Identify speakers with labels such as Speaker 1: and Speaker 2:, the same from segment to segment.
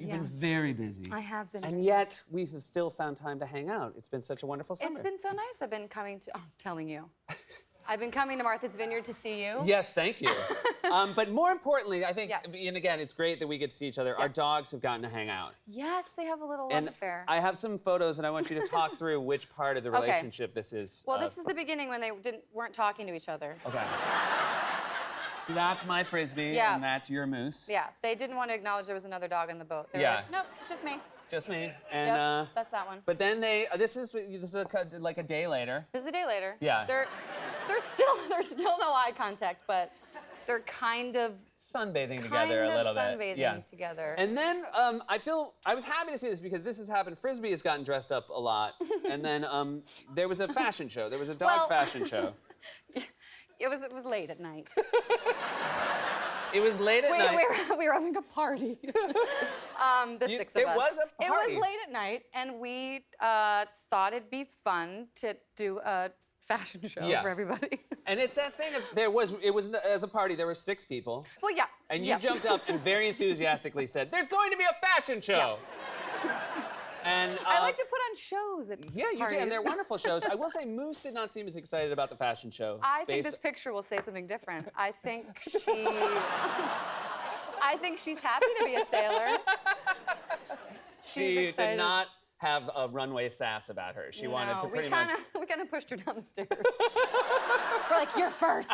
Speaker 1: You've been very busy.
Speaker 2: I have been.
Speaker 1: And yet, we've still found time to hang out. It's been such a wonderful summer.
Speaker 2: It's been so nice. I've been coming to, I'm telling you. I've been coming to Martha's Vineyard to see you.
Speaker 1: Yes, thank you. But more importantly, I think,
Speaker 2: Yes.
Speaker 1: and again, it's great that we get to see each other. Our dogs have gotten to hang out.
Speaker 2: Yes, they have a little love
Speaker 1: And
Speaker 2: affair.
Speaker 1: I have some photos, and I want you to talk through which part of the
Speaker 2: Okay.
Speaker 1: relationship this is.
Speaker 2: Well, this is the beginning when they weren't talking to each other.
Speaker 1: Okay. So that's my Frisbee,
Speaker 2: Yeah.
Speaker 1: and that's your Moose.
Speaker 2: Yeah, they didn't want to acknowledge there was another dog on the boat. They were
Speaker 1: Yeah.
Speaker 2: like, nope, just me.
Speaker 1: Just me. And,
Speaker 2: Yep, that's that one.
Speaker 1: But then this is like a day later.
Speaker 2: This is a day later.
Speaker 1: Yeah.
Speaker 2: There's still no eye contact, but they're kind of
Speaker 1: Sunbathing together a little bit.
Speaker 2: sunbathing together.
Speaker 1: And then I was happy to see this because this has happened. Frisbee has gotten dressed up a lot. And then there was a fashion show. There was a dog fashion show.
Speaker 2: It was late at night.
Speaker 1: It was late at night.
Speaker 2: We were having a party. The six of us.
Speaker 1: It was a party.
Speaker 2: It was late at night, and we thought it'd be fun to do a fashion show for everybody.
Speaker 1: And it's that thing of as a party, there were 6 people.
Speaker 2: Well, yeah.
Speaker 1: And you jumped up and very enthusiastically said, "There's going to be a fashion show." And
Speaker 2: I like to put on shows at
Speaker 1: yeah, you do,
Speaker 2: parties.
Speaker 1: and they're wonderful shows. I will say, Moose did not seem as excited about the fashion show.
Speaker 2: I think this picture will say something different. I think she's happy to be a sailor.
Speaker 1: She
Speaker 2: excited.
Speaker 1: did not have a runway sass about her. She wanted to pretty much.
Speaker 2: We kind of pushed her down the stairs. We're like, you're first.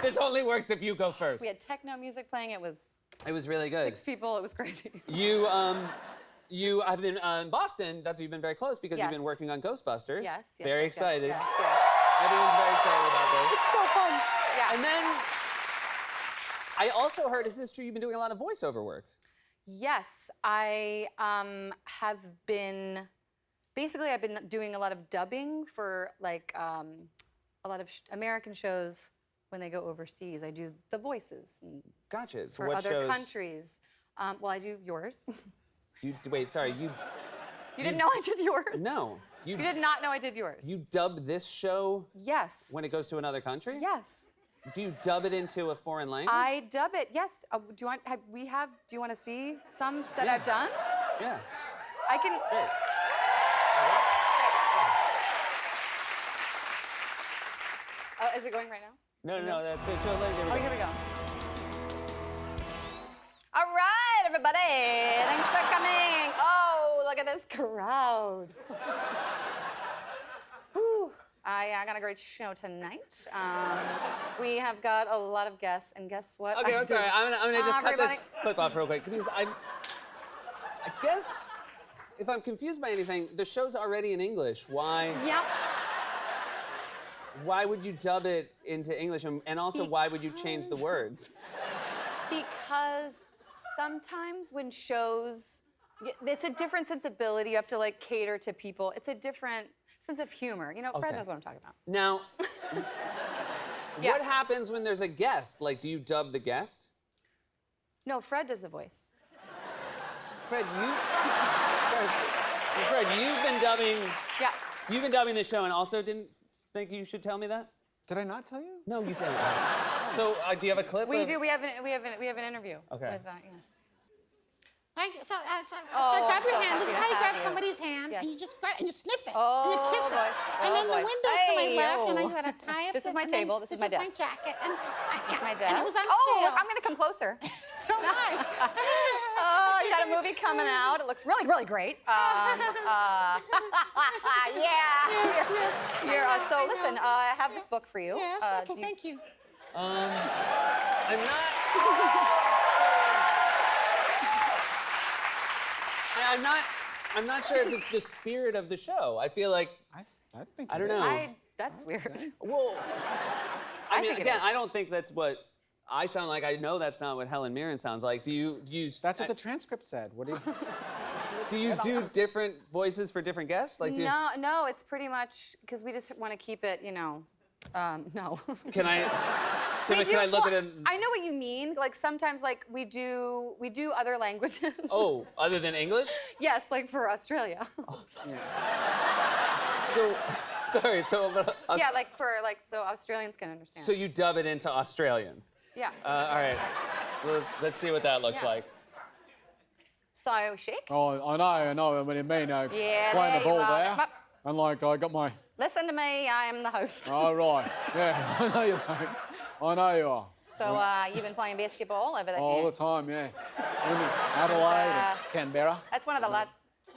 Speaker 1: This only works if you go first.
Speaker 2: We had techno music playing. It was
Speaker 1: It was really good.
Speaker 2: 6 people. It was crazy.
Speaker 1: You have been in Boston. You've been very close because you've been
Speaker 2: Yes.
Speaker 1: working on Ghostbusters.
Speaker 2: Yes.
Speaker 1: Very
Speaker 2: yes,
Speaker 1: excited.
Speaker 2: Yes, yes.
Speaker 1: Everyone's very excited about this.
Speaker 2: It's so fun. Yeah.
Speaker 1: And then I also heard, is this true? You've been doing a lot of voiceover work.
Speaker 2: Yes, I have been. Basically, I've been doing a lot of dubbing for like a lot of American shows when they go overseas. I do the voices
Speaker 1: Gotcha. So
Speaker 2: for
Speaker 1: what
Speaker 2: other
Speaker 1: shows?
Speaker 2: countries. Well, I do yours.
Speaker 1: Wait, sorry. You
Speaker 2: You didn't know I did yours?
Speaker 1: No.
Speaker 2: You did not know I did yours?
Speaker 1: You dub this show
Speaker 2: Yes.
Speaker 1: when it goes to another country?
Speaker 2: Yes.
Speaker 1: Do you dub it into a foreign language?
Speaker 2: I dub it, yes. Do you want to see some that I've done?
Speaker 1: Yeah.
Speaker 2: I can.
Speaker 1: Great.
Speaker 2: Is it going right now?
Speaker 1: No, that's it. So, there we
Speaker 2: Oh,
Speaker 1: go.
Speaker 2: here we go. All right, everybody. Thanks for coming. Oh, look at this crowd. Whew. I got a great show tonight. We have got a lot of guests, and guess what?
Speaker 1: Okay, I'm sorry. I'm gonna just cut this
Speaker 2: Everybody-
Speaker 1: clip off real quick because I guess if I'm confused by anything, the show's already in English. Why?
Speaker 2: Yep.
Speaker 1: Why would you dub it into English, and also why would you change the words?
Speaker 2: Because sometimes when shows, it's a different sensibility. You have to like cater to people. It's a different sense of humor. You know, Fred
Speaker 1: Okay.
Speaker 2: knows what I'm talking about.
Speaker 1: Now,
Speaker 2: Yeah.
Speaker 1: what happens when there's a guest? Like, do you dub the guest?
Speaker 2: No, Fred does the voice.
Speaker 1: Fred, you've been dubbing.
Speaker 2: Yeah.
Speaker 1: You've been dubbing the show, and also didn't think you should tell me that.
Speaker 3: Did I not tell you?
Speaker 1: No, you didn't. So, do you have a clip?
Speaker 2: We
Speaker 1: of-
Speaker 2: do. We have an interview.
Speaker 1: Okay.
Speaker 2: With, yeah.
Speaker 4: Grab your hand. This is how you grab
Speaker 2: Happy.
Speaker 4: somebody's hand,
Speaker 2: Yes.
Speaker 4: and you just grab and you sniff it,
Speaker 2: Oh,
Speaker 4: and you kiss
Speaker 2: boy.
Speaker 4: it, and
Speaker 2: Oh,
Speaker 4: then the
Speaker 2: boy.
Speaker 4: window's to my
Speaker 2: Hey,
Speaker 4: left, and then
Speaker 2: oh.
Speaker 4: you gotta tie up.
Speaker 2: This is my
Speaker 4: and then
Speaker 2: table, this is my
Speaker 4: my
Speaker 2: desk.
Speaker 4: jacket, and
Speaker 2: This is my desk.
Speaker 4: And it was on
Speaker 2: oh,
Speaker 4: sale.
Speaker 2: look, I'm gonna come closer.
Speaker 4: So am I.
Speaker 2: Oh, you got a movie coming out. It looks really, really great. Yeah.
Speaker 4: Yes, yes.
Speaker 2: Here,
Speaker 4: I know,
Speaker 2: so
Speaker 4: I know.
Speaker 2: listen, I have this book for you.
Speaker 4: Yes.
Speaker 2: Do
Speaker 4: Okay.
Speaker 2: you-
Speaker 4: Thank you.
Speaker 1: I'm not. I'm not sure if it's the spirit of the show. I feel like,
Speaker 3: I think
Speaker 1: I don't
Speaker 3: it
Speaker 1: know.
Speaker 3: is.
Speaker 2: That's weird.
Speaker 1: well, I mean,
Speaker 2: think it
Speaker 1: again,
Speaker 2: is.
Speaker 1: I don't think that's what I sound like. I know that's not what Helen Mirren sounds like. Do you
Speaker 3: That's what the transcript said. What do you?
Speaker 1: do you do different voices for different guests? Like, do you,
Speaker 2: No, it's pretty much because we just want to keep it, you know. No.
Speaker 1: can I
Speaker 2: We do-
Speaker 1: can I look
Speaker 2: well,
Speaker 1: at it?
Speaker 2: I know what you mean. Like sometimes, like we do other languages.
Speaker 1: Oh, other than English?
Speaker 2: Yes, like for Australia.
Speaker 1: So, sorry. So,
Speaker 2: Yeah, so Australians can understand.
Speaker 1: so you dub it into Australian.
Speaker 2: Yeah.
Speaker 1: All right. Well, let's see what that looks
Speaker 2: Yeah.
Speaker 1: like.
Speaker 2: So shake.
Speaker 3: Oh, I know what you mean.
Speaker 2: Yeah,
Speaker 3: playing
Speaker 2: there
Speaker 3: the ball
Speaker 2: you are.
Speaker 3: there.
Speaker 2: Up.
Speaker 3: And like, I got my.
Speaker 2: Listen to me. I am the host.
Speaker 3: Oh, right. Yeah, I know you're next. I know you are.
Speaker 2: So you've been playing basketball over there.
Speaker 3: All the time, yeah. In Adelaide and Canberra.
Speaker 2: That's one of the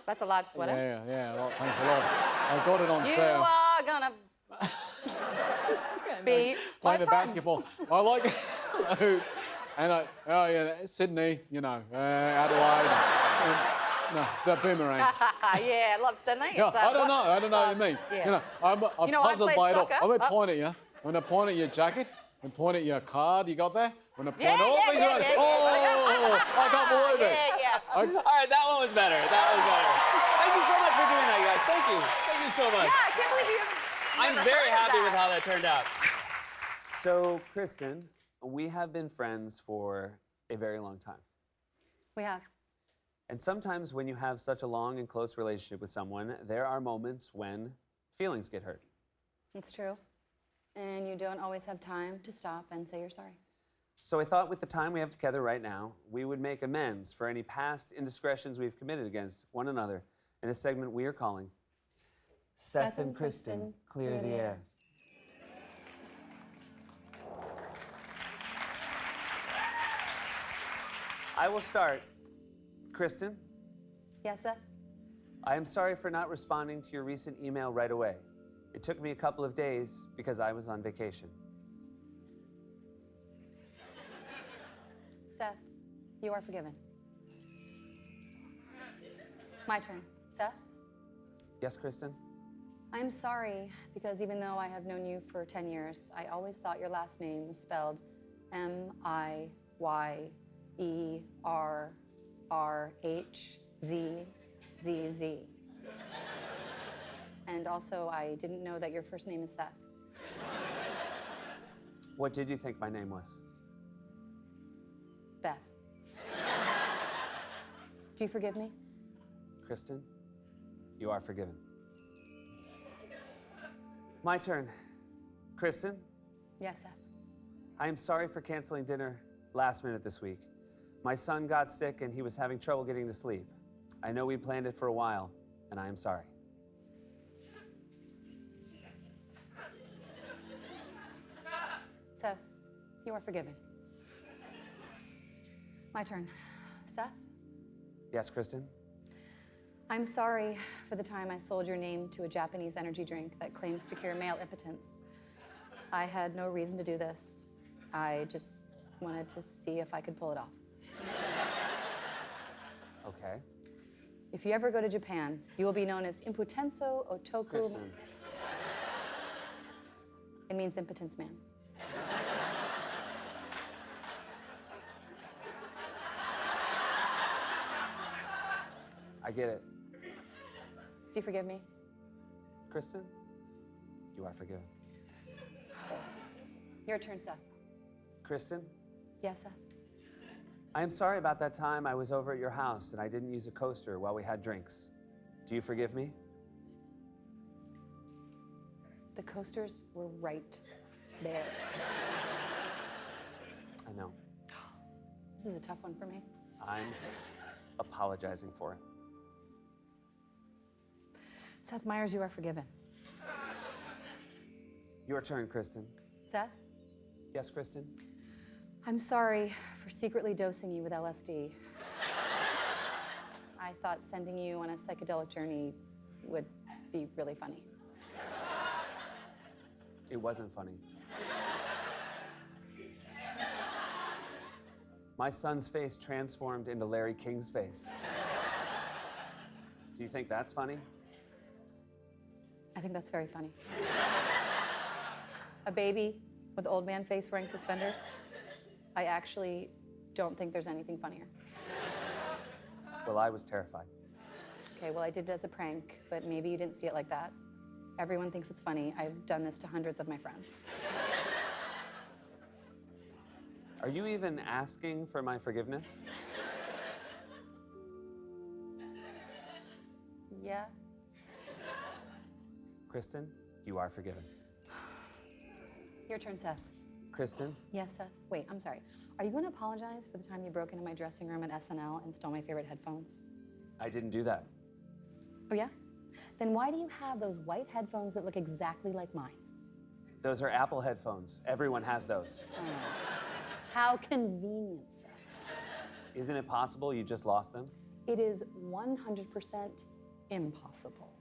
Speaker 2: That's a large sweater.
Speaker 3: Yeah, right, thanks a lot. I got it on
Speaker 2: You
Speaker 3: sale.
Speaker 2: are gonna be
Speaker 3: Playing
Speaker 2: my
Speaker 3: the
Speaker 2: friend.
Speaker 3: basketball. I like it. And Sydney, Adelaide. No, the boomerang.
Speaker 2: Yeah, I love Sydney.
Speaker 3: Yeah,
Speaker 2: It's,
Speaker 3: I don't know what you mean.
Speaker 2: yeah.
Speaker 3: I'm
Speaker 2: You know, I
Speaker 3: puzzled
Speaker 2: played
Speaker 3: by it all.
Speaker 2: soccer.
Speaker 3: I'm going to
Speaker 2: Oh.
Speaker 3: point at you. I'm going to point at your jacket and point at your card you got there. I'm going to point
Speaker 2: Yeah,
Speaker 3: all
Speaker 2: yeah,
Speaker 3: these
Speaker 2: yeah,
Speaker 3: around.
Speaker 2: yeah,
Speaker 3: Oh, I can't believe it.
Speaker 2: Yeah.
Speaker 1: All right, that one was better. That was better. Thank you so much for doing that, you guys. Thank you. Thank you so much.
Speaker 2: Yeah, I can't believe you.
Speaker 1: I'm
Speaker 2: never
Speaker 1: very
Speaker 2: heard of
Speaker 1: happy
Speaker 2: that.
Speaker 1: with how that turned out. So, Kristen, we have been friends for a very long time.
Speaker 2: We have.
Speaker 1: And sometimes when you have such a long and close relationship with someone, there are moments when feelings get hurt.
Speaker 2: It's true. And you don't always have time to stop and say you're sorry.
Speaker 1: So I thought with the time we have together right now, we would make amends for any past indiscretions we've committed against one another in a segment we are calling Seth and Kristen Clear the Air. I will start. Kristen,
Speaker 2: Yes, Seth?
Speaker 1: I am sorry for not responding to your recent email right away. It took me a couple of days because I was on vacation.
Speaker 2: Seth, you are forgiven. My turn. Seth?
Speaker 1: Yes, Kristen?
Speaker 2: I'm sorry because even though I have known you for 10 years, I always thought your last name was spelled Miyerrhzz. And also, I didn't know that your first name is Seth.
Speaker 1: What did you think my name was?
Speaker 2: Beth. Do you forgive me?
Speaker 1: Kristen, you are forgiven. My turn. Kristen,
Speaker 2: Yes, Seth.
Speaker 1: I am sorry for canceling dinner last minute this week. My son got sick and he was having trouble getting to sleep. I know we planned it for a while, and I am sorry.
Speaker 2: Seth, you are forgiven. My turn. Seth?
Speaker 1: Yes, Kristen?
Speaker 2: I'm sorry for the time I sold your name to a Japanese energy drink that claims to cure male impotence. I had no reason to do this. I just wanted to see if I could pull it off.
Speaker 1: Okay.
Speaker 2: If you ever go to Japan, you will be known as Imputenso Otoku.
Speaker 1: Kristen,
Speaker 2: It means impotence man.
Speaker 1: I get it.
Speaker 2: Do you forgive me?
Speaker 1: Kristen, you are forgiven.
Speaker 2: Your turn, Seth.
Speaker 1: Kristen,
Speaker 2: Yes, Seth.
Speaker 1: I am sorry about that time I was over at your house and I didn't use a coaster while we had drinks. Do you forgive me?
Speaker 2: The coasters were right there.
Speaker 1: I know.
Speaker 2: This is a tough one for me.
Speaker 1: I'm apologizing for it.
Speaker 2: Seth Meyers, you are forgiven.
Speaker 1: Your turn, Kristen.
Speaker 2: Seth?
Speaker 1: Yes, Kristen?
Speaker 2: I'm sorry for secretly dosing you with LSD. I thought sending you on a psychedelic journey would be really funny.
Speaker 1: It wasn't funny. My son's face transformed into Larry King's face. Do you think that's funny?
Speaker 2: I think that's very funny. A baby with old man face wearing suspenders? I actually don't think there's anything funnier.
Speaker 1: Well, I was terrified.
Speaker 2: Okay, well, I did it as a prank, but maybe you didn't see it like that. Everyone thinks it's funny. I've done this to hundreds of my friends.
Speaker 1: Are you even asking for my forgiveness?
Speaker 2: Yeah?
Speaker 1: Kristen, you are forgiven.
Speaker 2: Your turn, Seth.
Speaker 1: Kristen,
Speaker 2: Yes, Seth. Wait, I'm sorry. Are you going to apologize for the time you broke into my dressing room at SNL and stole my favorite headphones?
Speaker 1: I didn't do that.
Speaker 2: Oh, yeah? Then why do you have those white headphones that look exactly like mine?
Speaker 1: Those are Apple headphones. Everyone has those.
Speaker 2: How convenient, Seth.
Speaker 1: Isn't it possible you just lost them?
Speaker 2: It is 100% impossible.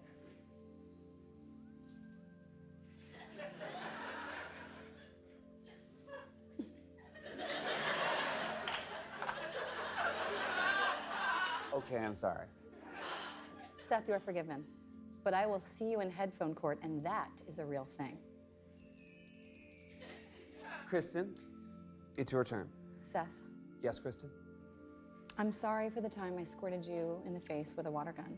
Speaker 1: Okay, I'm sorry.
Speaker 2: Seth, you are forgiven. But I will see you in headphone court, and that is a real thing.
Speaker 1: Kristen, it's your turn.
Speaker 2: Seth,
Speaker 1: Yes, Kristen?
Speaker 2: I'm sorry for the time I squirted you in the face with a water gun.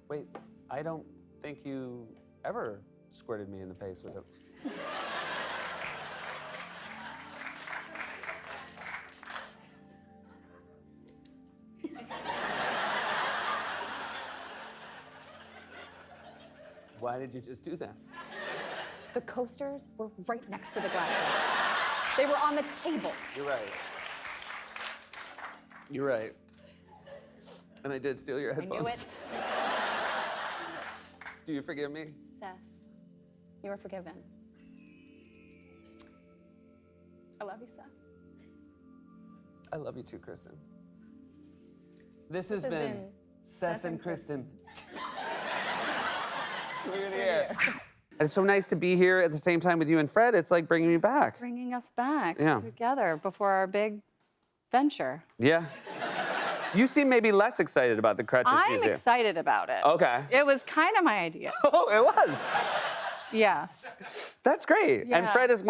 Speaker 1: Wait, I don't think you ever squirted me in the face with it. Why did you just do that?
Speaker 2: The coasters were right next to the glasses. They were on the table.
Speaker 1: You're right. You're right. And I did steal your
Speaker 2: I
Speaker 1: headphones.
Speaker 2: knew it.
Speaker 1: Do you forgive me?
Speaker 2: Seth, you are forgiven. I love you, Seth.
Speaker 1: I love you too, Kristen. This has been Seth and Kristen. Clear the air. It's so nice to be here at the same time with you and Fred. It's like bringing me back.
Speaker 2: Bringing us back
Speaker 1: Yeah.
Speaker 2: together before our big venture.
Speaker 1: Yeah. You seem maybe less excited about the Crutches
Speaker 2: I'm
Speaker 1: Museum.
Speaker 2: excited about it.
Speaker 1: Okay.
Speaker 2: It was kind of my idea.
Speaker 1: Oh, it was.
Speaker 2: Yes.
Speaker 1: That's great. And
Speaker 2: Yeah.
Speaker 1: Fred is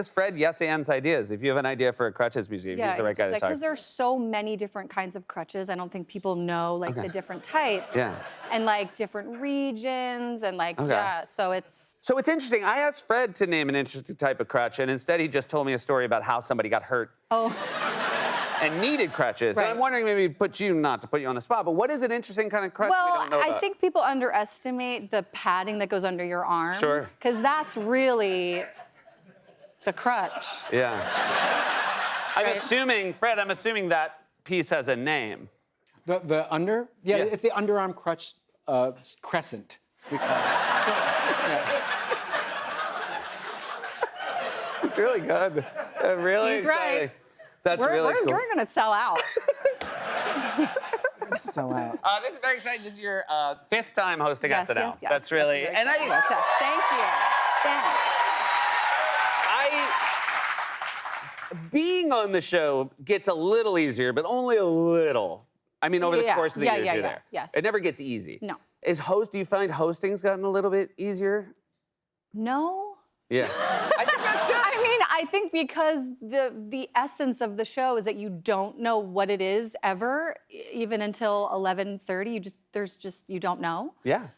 Speaker 1: Fred yes ands ideas. If you have an idea for a Crutches Museum, he's the right guy to talk
Speaker 2: Because
Speaker 1: to.
Speaker 2: there's so many different kinds of crutches. I don't think people know like the different types.
Speaker 1: Yeah.
Speaker 2: And like different regions and like,
Speaker 1: Okay.
Speaker 2: yeah, so it's,
Speaker 1: So it's interesting. I asked Fred to name an interesting type of crutch, and instead he just told me a story about how somebody got hurt
Speaker 2: oh,
Speaker 1: and needed crutches. And
Speaker 2: Right.
Speaker 1: I'm wondering maybe put you, not to put you on the spot, but what is an interesting kind of crutch we
Speaker 2: well,
Speaker 1: don't know
Speaker 2: I
Speaker 1: about?
Speaker 2: think people underestimate the padding that goes under your arm.
Speaker 1: Sure.
Speaker 2: Because that's really the crutch.
Speaker 1: Yeah. I'm
Speaker 2: Right.
Speaker 1: assuming, Fred, that piece has a name.
Speaker 3: The under? Yeah,
Speaker 1: Yeah.
Speaker 3: it's the underarm crutch crescent, we call it. So, yeah.
Speaker 1: Really good. Really
Speaker 2: He's
Speaker 1: exciting.
Speaker 2: right.
Speaker 1: That's really cool.
Speaker 2: We're gonna sell out.
Speaker 3: So
Speaker 1: This is very exciting. This is your fifth time hosting
Speaker 2: Yes,
Speaker 1: SNL.
Speaker 2: yes, yes.
Speaker 1: That's really,
Speaker 2: very
Speaker 1: and
Speaker 2: exciting. Yes, yes. Thank you. Thanks.
Speaker 1: being on the show gets a little easier, but only a little. I mean, over the
Speaker 2: Yeah,
Speaker 1: course of the
Speaker 2: yeah,
Speaker 1: years
Speaker 2: yeah,
Speaker 1: you're
Speaker 2: yeah,
Speaker 1: there.
Speaker 2: yes.
Speaker 1: It never gets easy.
Speaker 2: No.
Speaker 1: Do you find hosting's gotten a little bit easier?
Speaker 2: No.
Speaker 1: Yeah. I think that's good.
Speaker 2: I mean, I think because the essence of the show is that you don't know what it is ever, even until 11:30. You don't know.
Speaker 1: Yeah.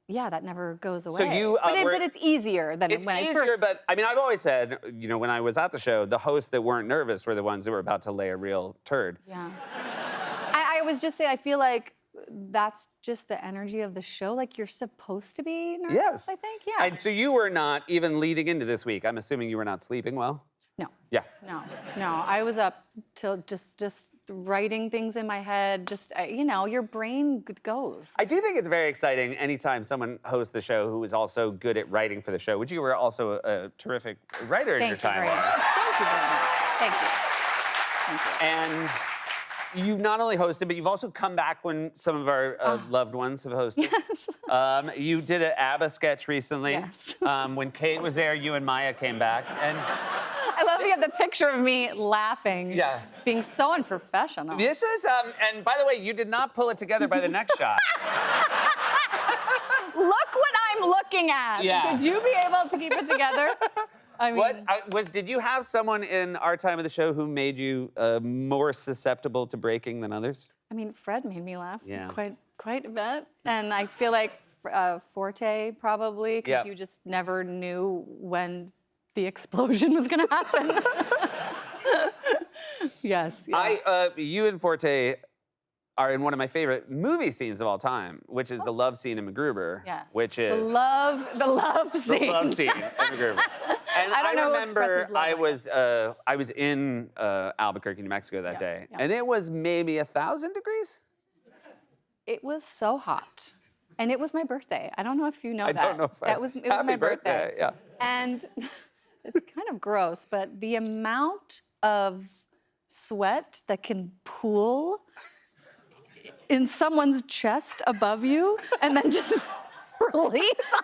Speaker 2: Yeah, that never goes away.
Speaker 1: So you,
Speaker 2: but it's easier than
Speaker 1: It's
Speaker 2: when I
Speaker 1: easier,
Speaker 2: first.
Speaker 1: but I mean, I've always said, when I was at the show, the hosts that weren't nervous were the ones that were about to lay a real turd.
Speaker 2: Yeah. I was just saying, I feel like that's just the energy of the show. Like you're supposed to be nervous.
Speaker 1: Yes.
Speaker 2: I think. Yeah.
Speaker 1: And so you were not even leading into this week. I'm assuming you were not sleeping well.
Speaker 2: No.
Speaker 1: Yeah.
Speaker 2: No. I was up till just writing things in my head. Your brain goes.
Speaker 1: I do think it's very exciting anytime someone hosts the show who is also good at writing for the show, which you were also a terrific writer in your time.
Speaker 2: Very much. Thank you very much. Thank you. Thank you.
Speaker 1: And you've not only hosted, but you've also come back when some of our loved ones have hosted.
Speaker 2: Yes.
Speaker 1: You did an ABBA sketch recently.
Speaker 2: Yes.
Speaker 1: When Kate was there, you and Maya came back. And
Speaker 2: I love to get the picture of me laughing.
Speaker 1: Yeah.
Speaker 2: Being so unprofessional.
Speaker 1: this is, and by the way, you did not pull it together by the next shot.
Speaker 2: Look what I'm looking at.
Speaker 1: Yeah.
Speaker 2: Could you be able to keep it together? I mean,
Speaker 1: Did you have someone in our time of the show who made you more susceptible to breaking than others?
Speaker 2: I mean, Fred made me laugh
Speaker 1: Yeah.
Speaker 2: quite a bit, and I feel like Forte probably because
Speaker 1: Yeah.
Speaker 2: you just never knew when the explosion was going to happen. Yes. Yeah.
Speaker 1: You and Forte are in one of my favorite movie scenes of all time, which is the love scene in MacGruber.
Speaker 2: Yes.
Speaker 1: Which is
Speaker 2: the love scene.
Speaker 1: the love scene in MacGruber. And
Speaker 2: I don't know who
Speaker 1: remember
Speaker 2: expresses love
Speaker 1: I was in Albuquerque, New Mexico that day,
Speaker 2: yeah.
Speaker 1: and it was maybe 1,000 degrees.
Speaker 2: It was so hot. And it was my birthday. I don't know if you know that.
Speaker 1: I don't know if
Speaker 2: it was
Speaker 1: Happy
Speaker 2: my birthday.
Speaker 1: Yeah.
Speaker 2: And it's kind of gross, but the amount of sweat that can pool in someone's chest above you and then just release on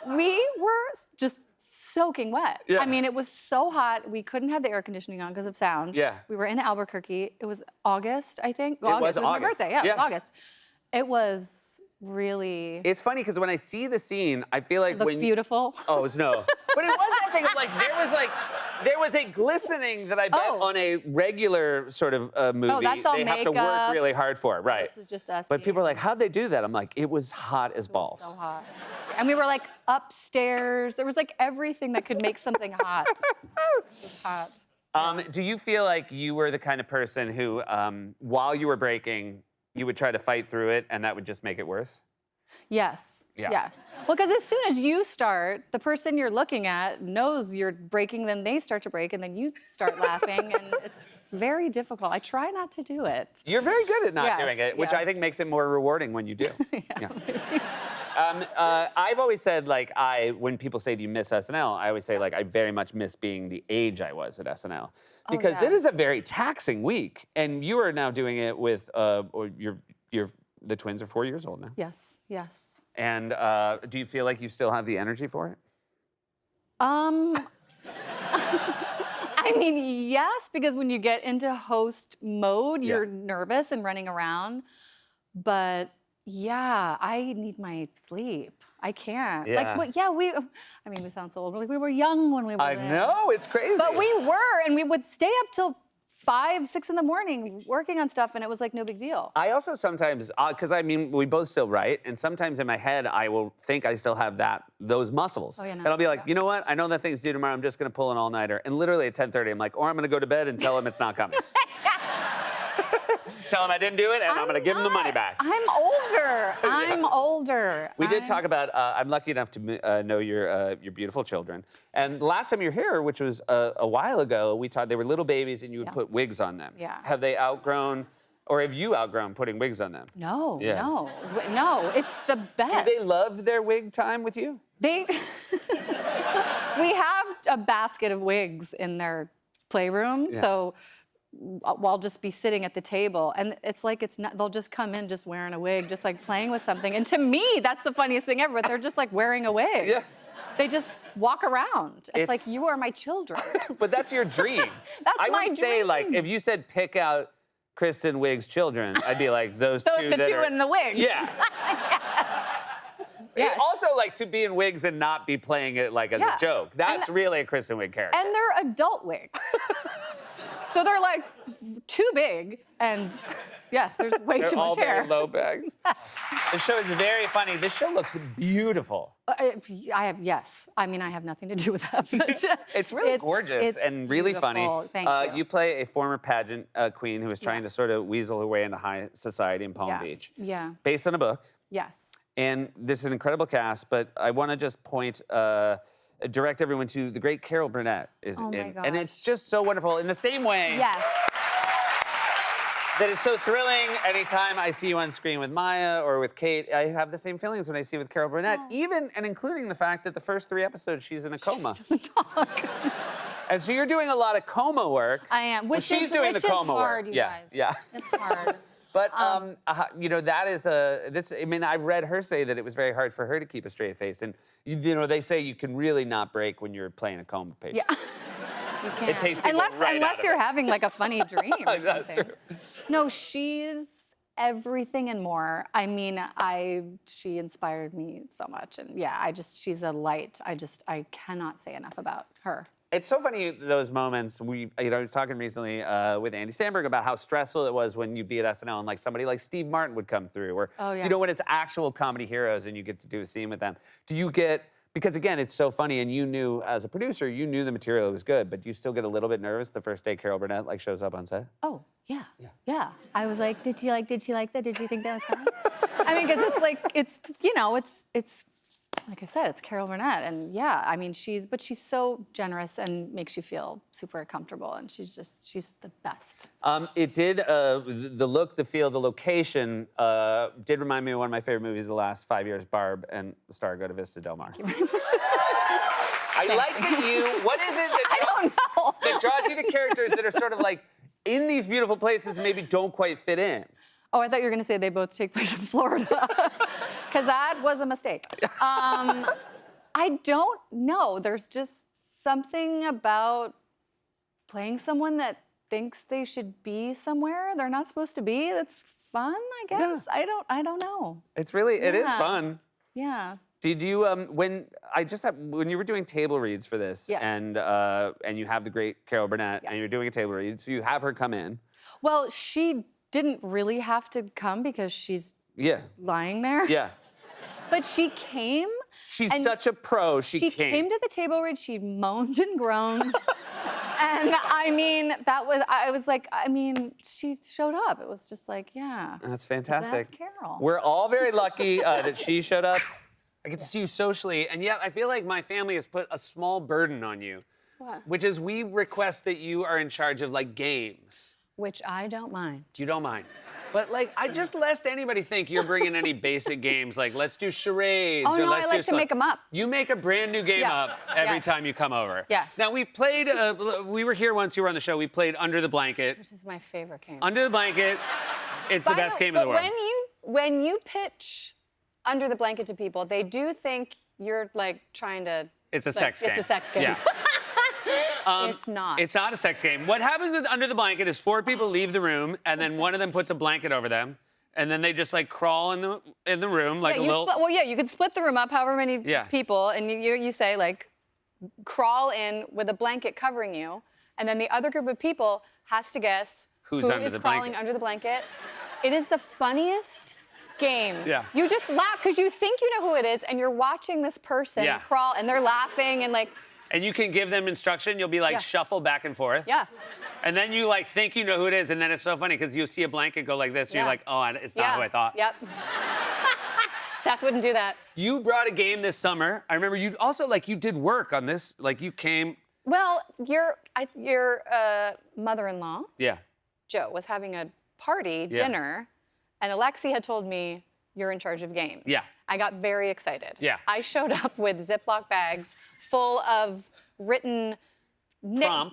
Speaker 2: you. We were just soaking wet.
Speaker 1: Yeah.
Speaker 2: I mean, it was so hot. We couldn't have the air conditioning on because of sound.
Speaker 1: Yeah.
Speaker 2: We were in Albuquerque. It was August, I think.
Speaker 1: was
Speaker 2: It was my
Speaker 1: August.
Speaker 2: birthday. Yeah, it
Speaker 1: Yeah.
Speaker 2: was August. It was really.
Speaker 1: It's funny because when I see the scene, I feel like
Speaker 2: It looks
Speaker 1: when
Speaker 2: beautiful.
Speaker 1: Oh, it was no. But it was that thing of there was a glistening that I bet
Speaker 2: Oh.
Speaker 1: on a regular sort of movie
Speaker 2: that's all
Speaker 1: they have to work
Speaker 2: makeup.
Speaker 1: really hard for, right?
Speaker 2: This is just us.
Speaker 1: But people are
Speaker 2: being-
Speaker 1: like, how'd they do that? I'm like, it was hot as balls.
Speaker 2: So hot. And we were like upstairs. There was like everything that could make something hot. It was hot.
Speaker 1: Do you feel like you were the kind of person who, while you were breaking, you would try to fight through it and that would just make it worse?
Speaker 2: Yes.
Speaker 1: Yeah.
Speaker 2: Yes. Well, because as soon as you start, the person you're looking at knows you're breaking, then they start to break, and then you start laughing, and it's very difficult. I try not to do it.
Speaker 1: You're very good at not
Speaker 2: Yes,
Speaker 1: doing it, which
Speaker 2: yeah.
Speaker 1: I think makes it more rewarding when you do. Yeah. I've always said, like, when people say, do you miss SNL? I always say, like, I very much miss being the age I was at SNL. Because
Speaker 2: yeah.
Speaker 1: it is a very taxing week. And you are now doing it with, the twins are 4 years old now.
Speaker 2: Yes. Yes.
Speaker 1: And do you feel like you still have the energy for it?
Speaker 2: I mean, yes, because when you get into host mode,
Speaker 1: Yeah.
Speaker 2: you're nervous and running around. But yeah, I need my sleep. I can't.
Speaker 1: Yeah.
Speaker 2: Like, we sound so old. Like, we were young when we were
Speaker 1: I
Speaker 2: there.
Speaker 1: know, it's crazy.
Speaker 2: But we were, and we would stay up till 5, 6 in the morning working on stuff, and it was like no big deal.
Speaker 1: I also sometimes, because I mean, we both still write, and sometimes in my head, I will think I still have those muscles.
Speaker 2: Oh, yeah, no,
Speaker 1: and I'll be like,
Speaker 2: yeah.
Speaker 1: you know what? I know that thing's due tomorrow. I'm just going to pull an all-nighter. And literally at 10:30, I'm like, or I'm going to go to bed and tell him it's not coming. Tell him I didn't do it, and I'm going to give him the money back.
Speaker 2: I'm older. I'm older.
Speaker 1: We did talk about, I'm lucky enough to know your beautiful children. And the last time you were here, which was a while ago, we talked, they were little babies and you would
Speaker 2: Yeah.
Speaker 1: put wigs on them.
Speaker 2: Yeah.
Speaker 1: Have they outgrown, or have you outgrown putting wigs on them?
Speaker 2: No,
Speaker 1: Yeah.
Speaker 2: no, it's the best.
Speaker 1: Do they love their wig time with you?
Speaker 2: We have a basket of wigs in their playroom,
Speaker 1: Yeah.
Speaker 2: so I'll just be sitting at the table, and it's like it's not. They'll just come in just wearing a wig, just like playing with something. And to me, that's the funniest thing ever. They're just like wearing a wig.
Speaker 1: Yeah.
Speaker 2: They just walk around. It's like
Speaker 1: It's-
Speaker 2: you are my children.
Speaker 1: But that's your dream.
Speaker 2: That's
Speaker 1: I
Speaker 2: my
Speaker 1: would say, like,
Speaker 2: dream.
Speaker 1: if you said pick out Kristen Wiig's children, I'd be like, those two
Speaker 2: the
Speaker 1: that
Speaker 2: two
Speaker 1: are...
Speaker 2: in the wig.
Speaker 1: Yeah.
Speaker 2: Yes.
Speaker 1: Also, like, to be in wigs and not be playing it, like, as
Speaker 2: Yeah.
Speaker 1: a joke. That's really a Kristen Wiig character.
Speaker 2: And they're adult wigs. So they're like too big, and yes, there's way
Speaker 1: They're
Speaker 2: too
Speaker 1: all
Speaker 2: much hair.
Speaker 1: very low bags. The show is very funny. This show looks beautiful.
Speaker 2: I have yes. I mean, I have nothing to do with that. But
Speaker 1: It's really gorgeous
Speaker 2: it's
Speaker 1: and really funny.
Speaker 2: beautiful. Thank you.
Speaker 1: You play a former pageant queen who is trying to sort of weasel her way into high society in Palm
Speaker 2: Yeah.
Speaker 1: Beach.
Speaker 2: Yeah.
Speaker 1: Based on a book.
Speaker 2: Yes.
Speaker 1: And there's an incredible cast, but I want to just direct everyone to the great Carol Burnett is
Speaker 2: Oh my
Speaker 1: in,
Speaker 2: gosh.
Speaker 1: and it's just so wonderful. In the same way
Speaker 2: Yes.
Speaker 1: that is so thrilling anytime I see you on screen with Maya or with Kate, I have the same feelings when I see you with Carol Burnett, even and including the fact that the first 3 episodes she's in a coma. And so you're doing a lot of coma work.
Speaker 2: I am.
Speaker 1: Well,
Speaker 2: Which
Speaker 1: she's
Speaker 2: is
Speaker 1: doing
Speaker 2: which
Speaker 1: the
Speaker 2: is
Speaker 1: coma
Speaker 2: hard,
Speaker 1: work.
Speaker 2: you
Speaker 1: Yeah,
Speaker 2: guys.
Speaker 1: yeah.
Speaker 2: It's hard.
Speaker 1: But you know, that is I mean, I've read her say that it was very hard for her to keep a straight face, and you know, they say you can really not break when you're playing a coma patient.
Speaker 2: Yeah. You can't.
Speaker 1: takes people
Speaker 2: unless
Speaker 1: right out of
Speaker 2: you're
Speaker 1: it.
Speaker 2: having like a funny dream or
Speaker 1: That's
Speaker 2: something.
Speaker 1: true.
Speaker 2: No, she's everything and more. I mean, she inspired me so much, and yeah, she's a light. I cannot say enough about her.
Speaker 1: It's so funny those moments. I was talking recently with Andy Samberg about how stressful it was when you'd be at SNL and like somebody like Steve Martin would come through, or
Speaker 2: Oh, yeah.
Speaker 1: you know, when it's actual comedy heroes and you get to do a scene with them. Do you get, because again, it's so funny, and you knew as a producer, you knew the material was good, but do you still get a little bit nervous the first day Carol Burnett like shows up on set?
Speaker 2: Oh, yeah. Yeah, I was like, did she like that? Did you think that was funny? I mean, because it's like, it's, you know, it's like I said, it's Carol Burnett, and yeah, I mean, she's so generous and makes you feel super comfortable, and she's the best.
Speaker 1: It did, the look, the feel, the location did remind me of one of my favorite movies of the last 5 years, Barb, and the star go to Vista Del Mar. I like that you, what is it that,
Speaker 2: I don't know.
Speaker 1: that draws you to characters that are sort of like in these beautiful places and maybe don't quite fit in?
Speaker 2: Oh, I thought you were going to say they both take place in Florida, because that was a mistake. I don't know. There's just something about playing someone that thinks they should be somewhere they're not supposed to be. That's fun, I guess.
Speaker 1: Yeah.
Speaker 2: I don't know.
Speaker 1: It's really, it is
Speaker 2: Yeah.
Speaker 1: fun.
Speaker 2: Yeah.
Speaker 1: Did you when you were doing table reads for this,
Speaker 2: Yes.
Speaker 1: and you have the great Carol Burnett,
Speaker 2: Yeah.
Speaker 1: and you're doing a table read, so you have her come in.
Speaker 2: Well, she didn't really have to come because she's
Speaker 1: Yeah.
Speaker 2: lying there.
Speaker 1: Yeah.
Speaker 2: But she came.
Speaker 1: She's
Speaker 2: And
Speaker 1: such a pro. She
Speaker 2: came to the table read. She moaned and groaned. And I mean, I was like, I mean, she showed up. It was just like, yeah.
Speaker 1: That's fantastic.
Speaker 2: That's Carol.
Speaker 1: We're all very lucky that she showed up. I get to see you socially, and yet I feel like my family has put a small burden on you.
Speaker 2: What?
Speaker 1: Which is we request that you are in charge of like games.
Speaker 2: Which I don't mind.
Speaker 1: You don't mind. But like, I just lest anybody think you're bringing any basic games, like let's do charades.
Speaker 2: Oh,
Speaker 1: or
Speaker 2: no,
Speaker 1: let's
Speaker 2: I like to make 'em up.
Speaker 1: You make a brand new game
Speaker 2: Yeah.
Speaker 1: up every
Speaker 2: Yes.
Speaker 1: time you come over.
Speaker 2: Yes.
Speaker 1: Now we've played, we were here once, you were on the show, we played Under the Blanket.
Speaker 2: Which is my favorite game.
Speaker 1: Under the Blanket, it's the
Speaker 2: By
Speaker 1: best game in the
Speaker 2: but
Speaker 1: world.
Speaker 2: when you pitch Under the Blanket to people, they do think you're like trying to.
Speaker 1: It's a
Speaker 2: like,
Speaker 1: sex game.
Speaker 2: It's a sex game.
Speaker 1: Yeah.
Speaker 2: It's not.
Speaker 1: It's not a sex game. What happens with Under the Blanket is 4 people leave the room, and then one of them puts a blanket over them, and then they just like crawl in the room like
Speaker 2: Yeah,
Speaker 1: a
Speaker 2: you
Speaker 1: little.
Speaker 2: you could split the room up however many
Speaker 1: Yeah.
Speaker 2: people, and you say like, crawl in with a blanket covering you, and then the other group of people has to guess
Speaker 1: Who's
Speaker 2: who
Speaker 1: under
Speaker 2: is
Speaker 1: the
Speaker 2: crawling
Speaker 1: blanket.
Speaker 2: under the blanket. It is the funniest game.
Speaker 1: Yeah.
Speaker 2: You just laugh because you think you know who it is, and you're watching this person
Speaker 1: Yeah.
Speaker 2: crawl, and they're laughing and like,
Speaker 1: And you can give them instruction. You'll be like
Speaker 2: Yeah.
Speaker 1: shuffle back and forth.
Speaker 2: yeah.
Speaker 1: And then you like think you know who it is, and then it's so funny because you see a blanket go like this, and
Speaker 2: Yeah.
Speaker 1: you're like, oh, it's not
Speaker 2: Yeah.
Speaker 1: who I thought.
Speaker 2: Yep. Seth wouldn't do that.
Speaker 1: You brought a game this summer. I remember you also like you did work on this. Like you came.
Speaker 2: Well, your mother-in-law,
Speaker 1: Yeah.
Speaker 2: Joe, was having a party,
Speaker 1: Yeah.
Speaker 2: dinner, and Alexi had told me, you're in charge of games.
Speaker 1: Yeah.
Speaker 2: I got very excited.
Speaker 1: Yeah.
Speaker 2: I showed up with Ziploc bags full of written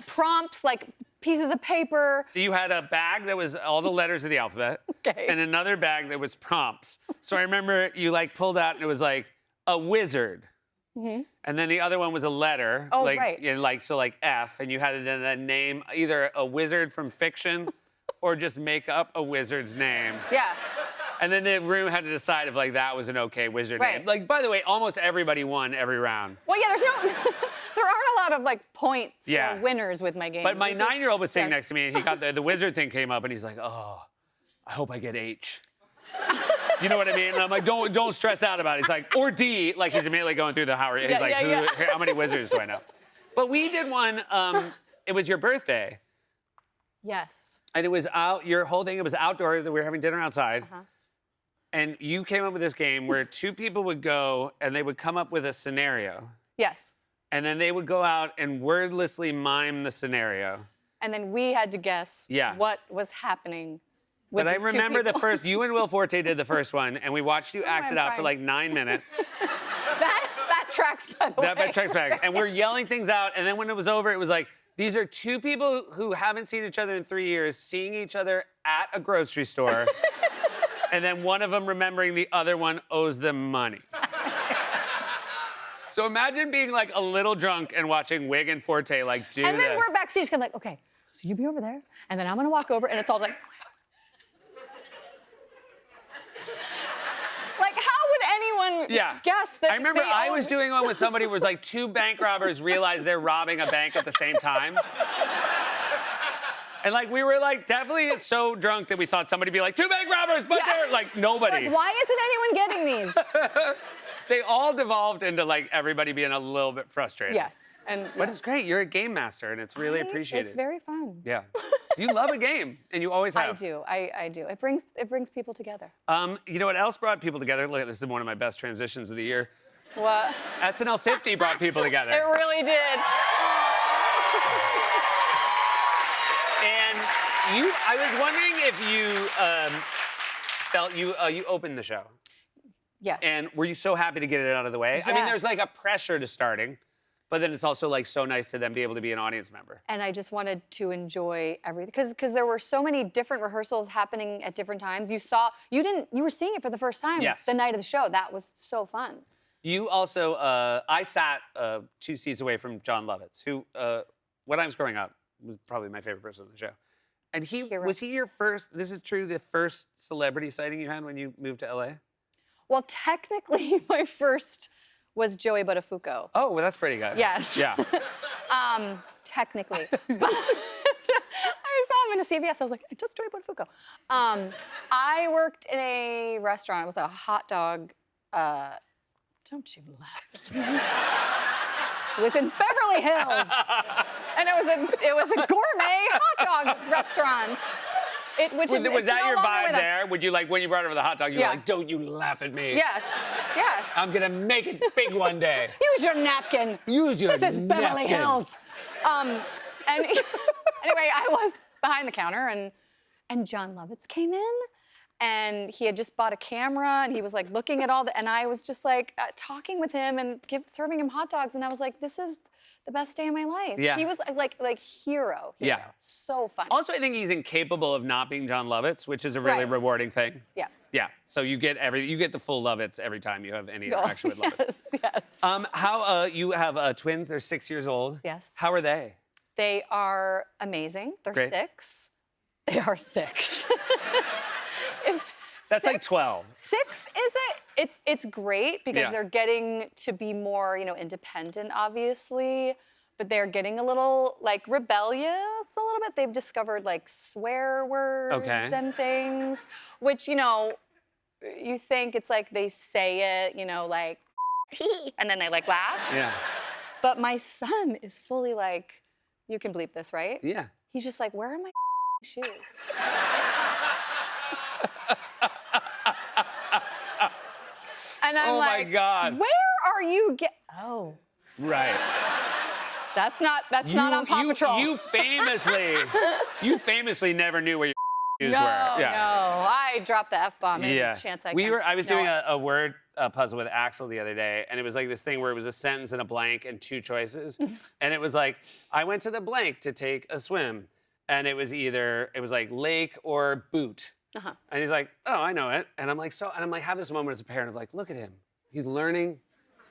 Speaker 2: prompts, like pieces of paper.
Speaker 1: You had a bag that was all the letters of the alphabet.
Speaker 2: Okay.
Speaker 1: And another bag that was prompts. So I remember you like pulled out and it was like a wizard. And then the other one was a letter.
Speaker 2: Oh,
Speaker 1: like,
Speaker 2: right.
Speaker 1: You know, like so like F, and you had to then name either a wizard from fiction or just make up a wizard's name.
Speaker 2: Yeah.
Speaker 1: And then the room had to decide if like that was an okay wizard
Speaker 2: Right.
Speaker 1: name. Like by the way, almost everybody won every round.
Speaker 2: Well, yeah, there aren't a lot of like points
Speaker 1: Yeah.
Speaker 2: or winners with my game.
Speaker 1: But my
Speaker 2: We just-
Speaker 1: 9-year-old was sitting
Speaker 2: yeah.
Speaker 1: next to me, and he got the wizard thing came up, and he's like, "Oh, I hope I get H." You know what I mean? And I'm like, "Don't stress out about it." He's like, "Or D," like he's immediately going through the Howard. He's
Speaker 2: Yeah,
Speaker 1: like,
Speaker 2: yeah, yeah.
Speaker 1: "How many wizards do I know?" But we did one. It was your birthday,
Speaker 2: Yes.
Speaker 1: and it was out. Your whole thing. It was outdoors. We were having dinner outside.
Speaker 2: Uh-huh.
Speaker 1: And you came up with this game where 2 people would go and they would come up with a scenario.
Speaker 2: Yes.
Speaker 1: And then they would go out and wordlessly mime the scenario.
Speaker 2: And then we had to guess
Speaker 1: Yeah.
Speaker 2: what was happening with
Speaker 1: But I
Speaker 2: these two
Speaker 1: remember the
Speaker 2: people.
Speaker 1: first, you and Will Forte did the first one, and we watched you act
Speaker 2: I'm
Speaker 1: it out for
Speaker 2: crying.
Speaker 1: like 9 minutes.
Speaker 2: that tracks, by the way.
Speaker 1: That checks back. And we're yelling things out, and then when it was over, it was like, these are 2 people who haven't seen each other in 3 years, seeing each other at a grocery store, and then one of them remembering the other one owes them money. So imagine being like a little drunk and watching Wig and Forte like do
Speaker 2: And then
Speaker 1: this.
Speaker 2: we're backstage, kind of like, okay, so you be over there, and then I'm gonna walk over, and it's all like. Like, how would anyone
Speaker 1: Yeah.
Speaker 2: guess that?
Speaker 1: I remember
Speaker 2: they
Speaker 1: I
Speaker 2: own-
Speaker 1: was doing one with somebody who was like 2 bank robbers realize they're robbing a bank at the same time. And like we were like definitely so drunk that we thought somebody'd be like 2 bank robbers, but they're like nobody.
Speaker 2: Like, why isn't anyone getting these?
Speaker 1: They all devolved into like everybody being a little bit frustrated.
Speaker 2: Yes. And
Speaker 1: But it's great. You're a game master, and it's really appreciated.
Speaker 2: It's very fun.
Speaker 1: Yeah. You love a game, and you always
Speaker 2: I
Speaker 1: have.
Speaker 2: do. I do. It brings people together.
Speaker 1: You know what else brought people together? Look, this is one of my best transitions of the year.
Speaker 2: What?
Speaker 1: SNL 50 brought people together.
Speaker 2: It really did.
Speaker 1: And I was wondering if you felt you opened the show.
Speaker 2: Yes.
Speaker 1: And were you so happy to get it out of the way? I mean, there's
Speaker 2: Yes.
Speaker 1: like a pressure to starting, but then it's also like so nice to then be able to be an audience member.
Speaker 2: And I just wanted to enjoy everything because there were so many different rehearsals happening at different times. You were seeing it for the first time
Speaker 1: Yes.
Speaker 2: the night of the show. That was so fun.
Speaker 1: You also, I sat 2 seats away from John Lovitz, who, when I was growing up, was probably my favorite person on the show. And was he your first, this is true, the first celebrity sighting you had when you moved to LA?
Speaker 2: Well, technically, my first was Joey Buttafuoco.
Speaker 1: Oh, well, that's pretty good.
Speaker 2: Yes.
Speaker 1: Yeah.
Speaker 2: Technically. But I saw him in a CVS. I was like, it's Joey Buttafuoco. I worked in a restaurant. It was a hot dog. Don't you laugh. It was in Beverly Hills. And it was a gourmet hot dog restaurant.
Speaker 1: Was that your vibe there? Would you like, when you brought over the hot dog, you were
Speaker 2: Yeah.
Speaker 1: like, don't you laugh at me.
Speaker 2: Yes. Yes.
Speaker 1: I'm gonna make it big one day.
Speaker 2: Use your napkin.
Speaker 1: Use your
Speaker 2: This is Beverly
Speaker 1: napkin.
Speaker 2: Hills. And anyway, I was behind the counter, and John Lovitz came in, and he had just bought a camera, and he was like looking at and I was just like talking with him and serving him hot dogs, and I was like, this is the best day of my life.
Speaker 1: Yeah.
Speaker 2: He was like hero.
Speaker 1: Yeah.
Speaker 2: So fun.
Speaker 1: Also, I think he's incapable of not being John Lovitz, which is a really
Speaker 2: Right.
Speaker 1: rewarding thing.
Speaker 2: Yeah.
Speaker 1: Yeah. So you get the full Lovitz every time you have any interaction with Lovitz.
Speaker 2: Yes.
Speaker 1: How you have twins? They're 6 years old.
Speaker 2: Yes.
Speaker 1: How are they?
Speaker 2: They are amazing. They're
Speaker 1: Great.
Speaker 2: 6. They are 6.
Speaker 1: That's like 12.
Speaker 2: 6 is it? It's great because
Speaker 1: Yeah.
Speaker 2: they're getting to be more, independent, obviously, but they're getting a little like rebellious a little bit. They've discovered like swear words
Speaker 1: Okay.
Speaker 2: and things, which you think it's like they say it, like, and then they like laugh.
Speaker 1: Yeah.
Speaker 2: But my son is fully like, you can bleep this, right?
Speaker 1: Yeah.
Speaker 2: He's just like, where are my shoes? And I'm
Speaker 1: Oh my
Speaker 2: like,
Speaker 1: God.
Speaker 2: where are you Oh,
Speaker 1: Right.
Speaker 2: that's not on Paw Patrol.
Speaker 1: You famously never knew where your shoes
Speaker 2: no,
Speaker 1: were. Yeah.
Speaker 2: no, I dropped the F-bomb any chance I can.
Speaker 1: I was
Speaker 2: No.
Speaker 1: doing a word puzzle with Axel the other day, and it was like this thing where it was a sentence and a blank and 2 choices. And it was like, I went to the blank to take a swim. And it was like lake or boot.
Speaker 2: Uh-huh.
Speaker 1: And he's like, oh, I know it. And I'm like, have this moment as a parent of like, look at him. He's learning.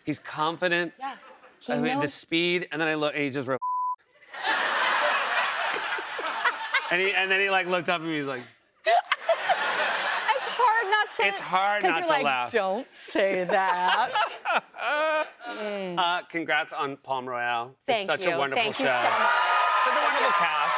Speaker 1: He's confident.
Speaker 2: Yeah.
Speaker 1: I mean, the speed. And then I look, and he just wrote. and then he like looked up at me. He's like,
Speaker 2: It's hard not to.
Speaker 1: It's hard not
Speaker 2: Because you're
Speaker 1: to
Speaker 2: like,
Speaker 1: laugh.
Speaker 2: don't say that.
Speaker 1: congrats on Palm Royale.
Speaker 2: Thank
Speaker 1: it's such
Speaker 2: you.
Speaker 1: a wonderful
Speaker 2: Thank
Speaker 1: show.
Speaker 2: you so much.
Speaker 1: Such a wonderful cast.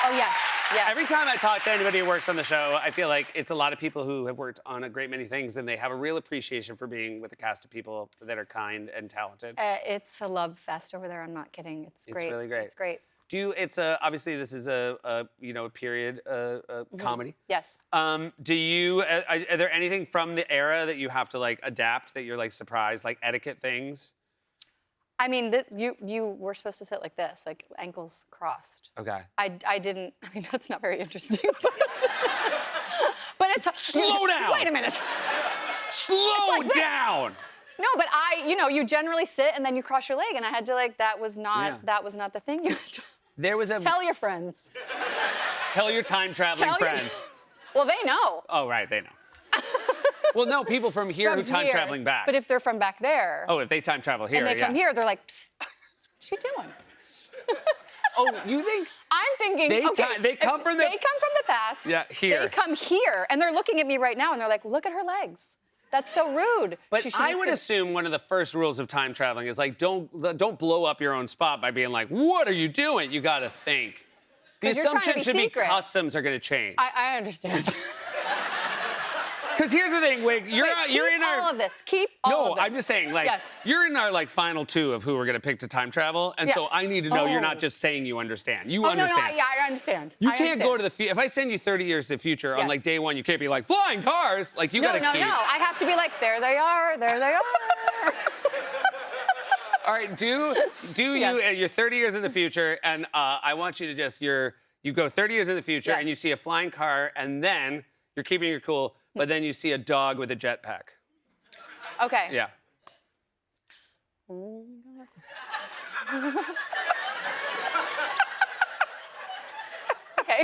Speaker 2: Oh yes, yes.
Speaker 1: Every time I talk to anybody who works on the show, I feel like it's a lot of people who have worked on a great many things, and they have a real appreciation for being with a cast of people that are kind and talented.
Speaker 2: It's a love fest over there. I'm not kidding. It's great.
Speaker 1: really great.
Speaker 2: It's great.
Speaker 1: Obviously this is a period comedy.
Speaker 2: Yes.
Speaker 1: Are there anything from the era that you have to like adapt that you're like surprised, like etiquette things?
Speaker 2: I mean, you were supposed to sit like this, like ankles crossed.
Speaker 1: Okay.
Speaker 2: I didn't. I mean, that's not very interesting. But it's
Speaker 1: Slow down.
Speaker 2: Wait a minute.
Speaker 1: Slow
Speaker 2: like this.
Speaker 1: down.
Speaker 2: No, but you generally sit and then you cross your leg, and I had to like that was not the thing. You had to
Speaker 1: There was a
Speaker 2: tell your friends.
Speaker 1: tell your time traveling
Speaker 2: Tell your-
Speaker 1: friends.
Speaker 2: Well, they know.
Speaker 1: Oh, right, they know. Well, no, people from here
Speaker 2: From
Speaker 1: who time
Speaker 2: here.
Speaker 1: traveling back.
Speaker 2: But if they're from back there
Speaker 1: if they time travel here,
Speaker 2: and they
Speaker 1: yeah.
Speaker 2: come here, they're like, Psst, what's she doing?
Speaker 1: Oh, you think?
Speaker 2: I'm thinking,
Speaker 1: They
Speaker 2: okay,
Speaker 1: come from the-
Speaker 2: They come from the past.
Speaker 1: Yeah, here.
Speaker 2: They come here, and they're looking at me right now, and they're like, look at her legs. That's so rude.
Speaker 1: But
Speaker 2: She should
Speaker 1: I
Speaker 2: be
Speaker 1: would
Speaker 2: sitting-
Speaker 1: assume one of the first rules of time traveling is like don't blow up your own spot by being like, what are you doing? You got to think. The
Speaker 2: 'Cause you're trying to
Speaker 1: assumption
Speaker 2: be
Speaker 1: should
Speaker 2: secret.
Speaker 1: be customs are going to change.
Speaker 2: I understand.
Speaker 1: Because here's the thing, Wig. You're
Speaker 2: Keep
Speaker 1: in our.
Speaker 2: all of this. Keep all
Speaker 1: No,
Speaker 2: of this.
Speaker 1: I'm just saying, like,
Speaker 2: Yes.
Speaker 1: you're in our like final two of who we're gonna pick to time travel, and so I need to know you're not
Speaker 2: Oh.
Speaker 1: just saying you understand. You
Speaker 2: Oh,
Speaker 1: understand.
Speaker 2: no, I understand.
Speaker 1: You
Speaker 2: I
Speaker 1: can't go
Speaker 2: understand.
Speaker 1: to the future. If I send you 30 years to the future on
Speaker 2: Yes.
Speaker 1: like day one, you can't be like flying cars. Like you
Speaker 2: No,
Speaker 1: gotta
Speaker 2: no,
Speaker 1: keep.
Speaker 2: no. I have to be like, there they are, there they are.
Speaker 1: All right, do you?
Speaker 2: Yes.
Speaker 1: You're 30 years in the future, and I want you to just you go 30 years in the future, and
Speaker 2: Yes.
Speaker 1: you see a flying car, and then you're keeping your cool, but then you see a dog with a jetpack.
Speaker 2: Okay.
Speaker 1: Yeah.
Speaker 2: Okay.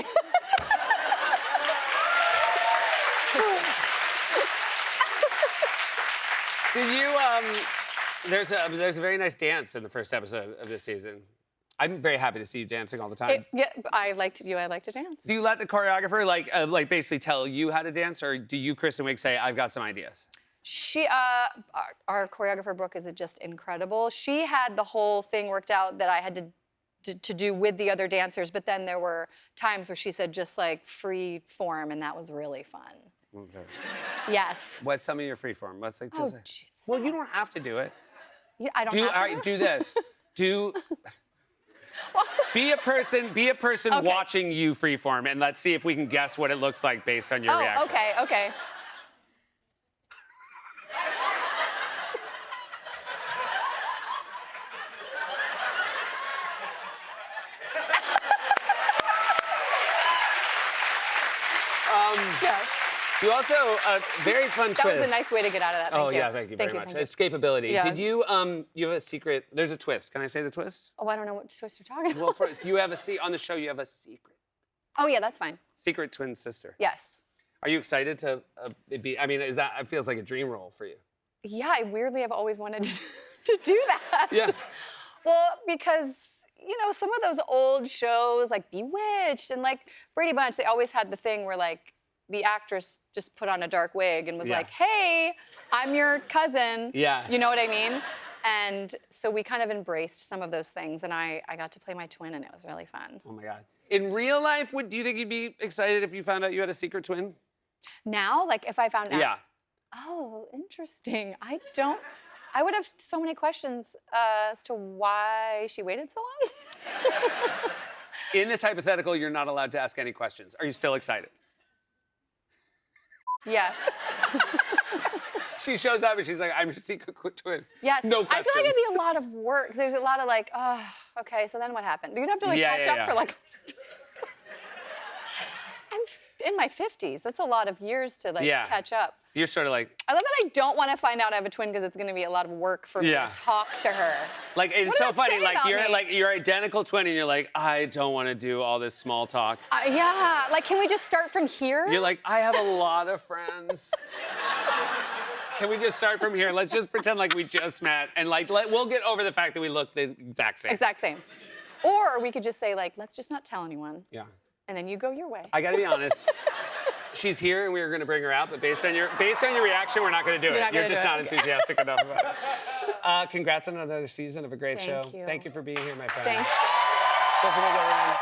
Speaker 1: Did you? There's a very nice dance in the first episode of this season. I'm very happy to see you dancing all the time.
Speaker 2: Yeah, I like to dance.
Speaker 1: Do you let the choreographer like basically tell you how to dance, or do you, Kristen Wiig, say I've got some ideas?
Speaker 2: She, our choreographer Brooke is just incredible. She had the whole thing worked out that I had to do with the other dancers, but then there were times where she said just like free form, and that was really fun.
Speaker 1: Okay.
Speaker 2: Yes.
Speaker 1: What's some of your freeform? Let's like
Speaker 2: Oh,
Speaker 1: just.
Speaker 2: jeez.
Speaker 1: Well, you don't have to do it.
Speaker 2: Yeah, I don't
Speaker 1: Do
Speaker 2: have
Speaker 1: all
Speaker 2: to
Speaker 1: right. Do this. Do. Be a person
Speaker 2: Okay.
Speaker 1: watching you freeform, and let's see if we can guess what it looks like based on your reaction.
Speaker 2: Oh, okay. Yes.
Speaker 1: You also a very fun
Speaker 2: That
Speaker 1: twist.
Speaker 2: was a nice way to get out of that. Thank
Speaker 1: Oh
Speaker 2: you.
Speaker 1: yeah, thank you very much.
Speaker 2: Thank you.
Speaker 1: Escapability.
Speaker 2: Yeah.
Speaker 1: Did you you have a secret? There's a twist. Can I say the twist?
Speaker 2: Oh, I don't know what twist you're talking about.
Speaker 1: Well, first you have on the show. You have a
Speaker 2: Oh, yeah, that's fine.
Speaker 1: secret twin sister.
Speaker 2: Yes.
Speaker 1: Are you excited to be? I mean, it feels like a dream role for you?
Speaker 2: Yeah, I weirdly have always wanted to do that.
Speaker 1: Yeah.
Speaker 2: Well, because, you know, some of those old shows like Bewitched and like Brady Bunch, they always had the thing where like the actress just put on a dark wig and was
Speaker 1: Yeah.
Speaker 2: like, hey, I'm your cousin.
Speaker 1: Yeah.
Speaker 2: You know what I mean? And so we kind of embraced some of those things, and I got to play my twin, and it was really fun.
Speaker 1: Oh my God. In real life, do you think you'd be excited if you found out you had a secret twin?
Speaker 2: Now, like if I found out.
Speaker 1: Yeah.
Speaker 2: Oh, interesting. I would have so many questions as to why she waited so long.
Speaker 1: In this hypothetical, you're not allowed to ask any questions. Are you still excited?
Speaker 2: Yes.
Speaker 1: She shows up and she's like, I'm your secret twin.
Speaker 2: Yes.
Speaker 1: No
Speaker 2: I
Speaker 1: questions.
Speaker 2: feel like it'd be a lot of work. There's a lot of like, oh, okay, so then what happened? You'd have to like catch up for like. I'm in my 50s. That's a lot of years to like catch up.
Speaker 1: You're sort of like,
Speaker 2: I love that I don't want to find out I have a twin because it's going to be a lot of work for me to talk to her.
Speaker 1: like it's
Speaker 2: What
Speaker 1: so
Speaker 2: does that
Speaker 1: funny.
Speaker 2: say
Speaker 1: Like
Speaker 2: about
Speaker 1: you're
Speaker 2: me?
Speaker 1: like your identical twin, and you're like, I don't want to do all this small talk.
Speaker 2: Yeah, like can we just start from here?
Speaker 1: You're like, I have a lot of friends. Can we just start from here? Let's just pretend like we just met, and like we'll get over the fact that we look the exact same.
Speaker 2: Exact same. Or we could just say like, let's just not tell anyone.
Speaker 1: Yeah.
Speaker 2: And then you go your way.
Speaker 1: I gotta be honest. She's here, and we were gonna bring her out, but based on your reaction, we're not gonna do it.
Speaker 2: not
Speaker 1: You're
Speaker 2: gonna
Speaker 1: just
Speaker 2: do it.
Speaker 1: not
Speaker 2: Okay.
Speaker 1: enthusiastic enough about it. Congrats on another season of a great show.
Speaker 2: Thank you.
Speaker 1: Thank you for being here, my friend.
Speaker 2: Thanks.
Speaker 1: Don't forget, everyone.